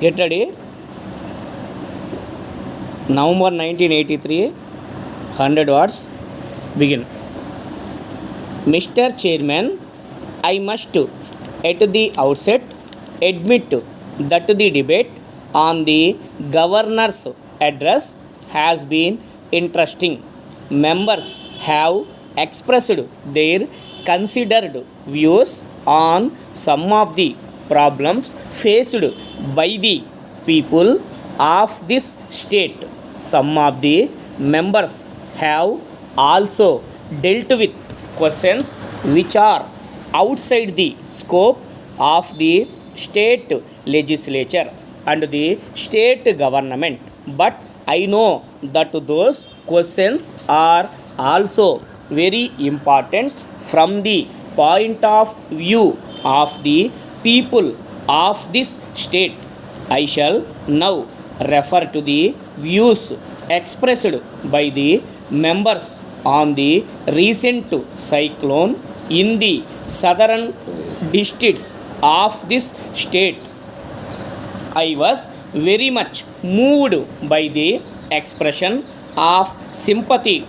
Get ready. November 1983, 100 words. Begin. Mr. Chairman, I must at the outset admit that the debate on the governor's address has been interesting. Members have expressed their considered views on some of the problems faced by the people of this state. Some of the members have also dealt with questions which are outside the scope of the state legislature and the state government. But I know that those questions are also very important from the point of view of the people of this state. I shall now refer to the views expressed by the members on the recent cyclone in the southern districts of this state. I was very much moved by the expression of sympathy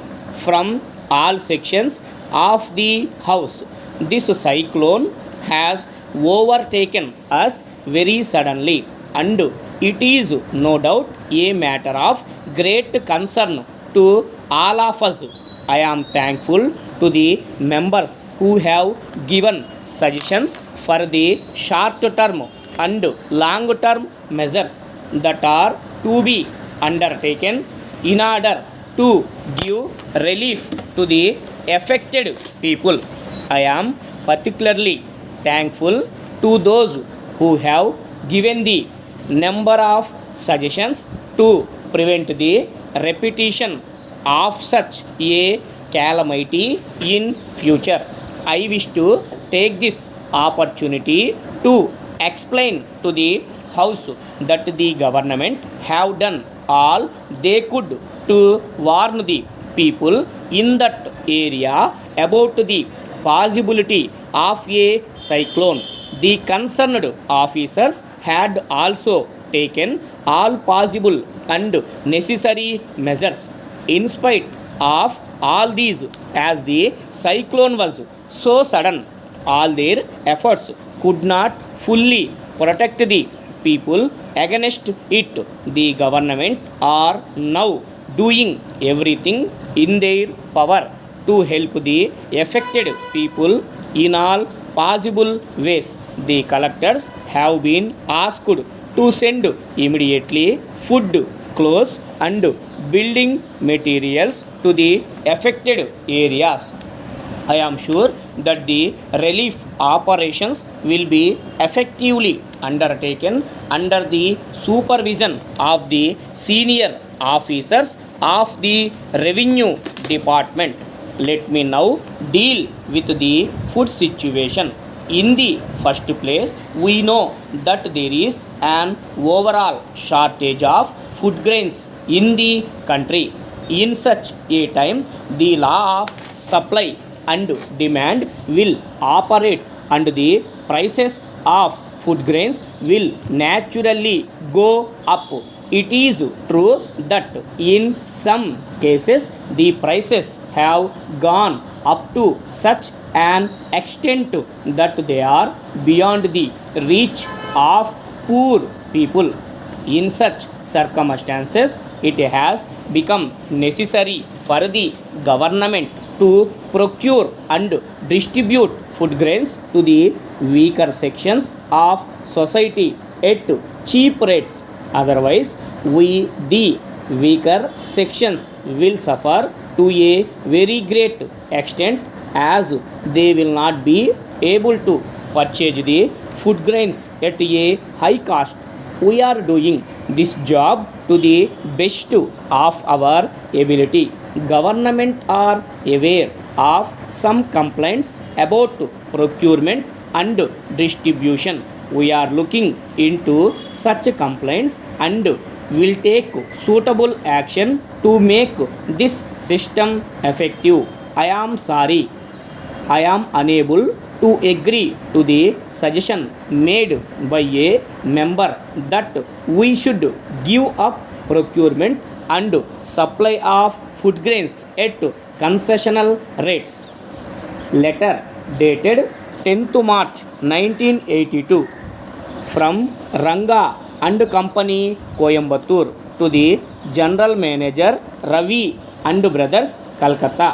from all sections of the house. This cyclone has overtaken us very suddenly, and it is no doubt a matter of great concern to all of us. I am thankful to the members who have given suggestions for the short term and long term measures that are to be undertaken in order to give relief to the affected people. I am particularly thankful to those who have given the number of suggestions to prevent the repetition of such a calamity in future. I wish to take this opportunity to explain to the House that the government have done all they could to warn the people in that area about the possibility of a cyclone. The concerned officers had also taken all possible and necessary measures. In spite of all these, as the cyclone was so sudden, all their efforts could not fully protect the people against it. The government are now doing everything in their power to help the affected people in all possible ways. The collectors have been asked to send immediately food, clothes, and building materials to the affected areas. I am sure that the relief operations will be effectively undertaken under the supervision of the senior officers of the revenue department. Let me now deal with the food situation. In the first place, we know that there is an overall shortage of food grains in the country. In such a time, the law of supply and demand will operate, and the prices of food grains will naturally go up. It is true that in some cases the prices have gone up to such an extent that they are beyond the reach of poor people. In such circumstances, it has become necessary for the government to procure and distribute food grains to the weaker sections of society at cheap rates. Otherwise, we, the weaker sections, will suffer to a very great extent, as they will not be able to purchase the food grains at a high cost. We are doing this job to the best of our ability. Government are aware of some complaints about procurement and distribution. We are looking into such complaints and will take suitable action to make this system effective. I am sorry I am unable to agree to the suggestion made by a member that we should give up procurement and supply of food grains at concessional rates. Letter dated 10th March 1982 from Ranga and Company, Coimbatore, to the General Manager Ravi and Brothers, Calcutta.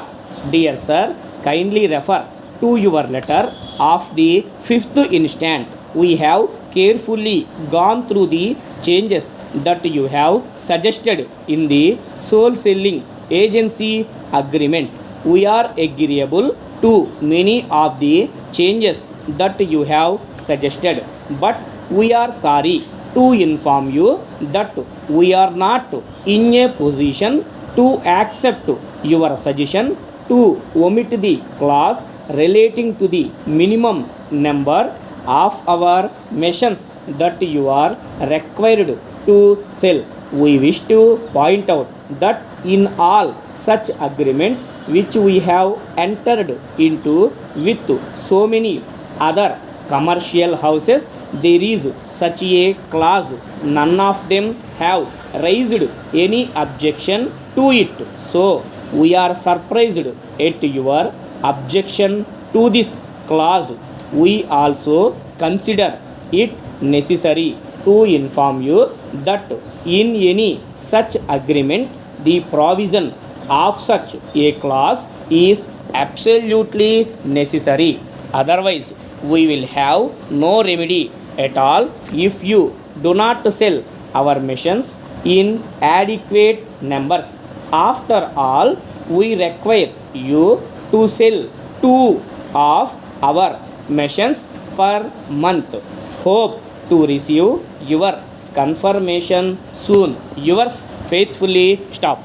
Dear Sir, kindly refer to your letter of the 5th instant. We have carefully gone through the changes that you have suggested in the sole selling agency agreement. We are agreeable to many of the changes that you have suggested, but we are sorry to inform you that we are not in a position to accept your suggestion to omit the clause relating to the minimum number of our machines that you are required to sell. We wish to point out that in all such agreements which we have entered into with so many other commercial houses, there is such a clause. None of them have raised any objection to it. So we are surprised at your objection to this clause. We also consider it necessary to inform you that in any such agreement the provision of such a clause is absolutely necessary. Otherwise, we will have no remedy at all if you do not sell our machines in adequate numbers. After all, we require you to sell 2 of our machines per month. Hope to receive your confirmation soon. Yours faithfully, Stop.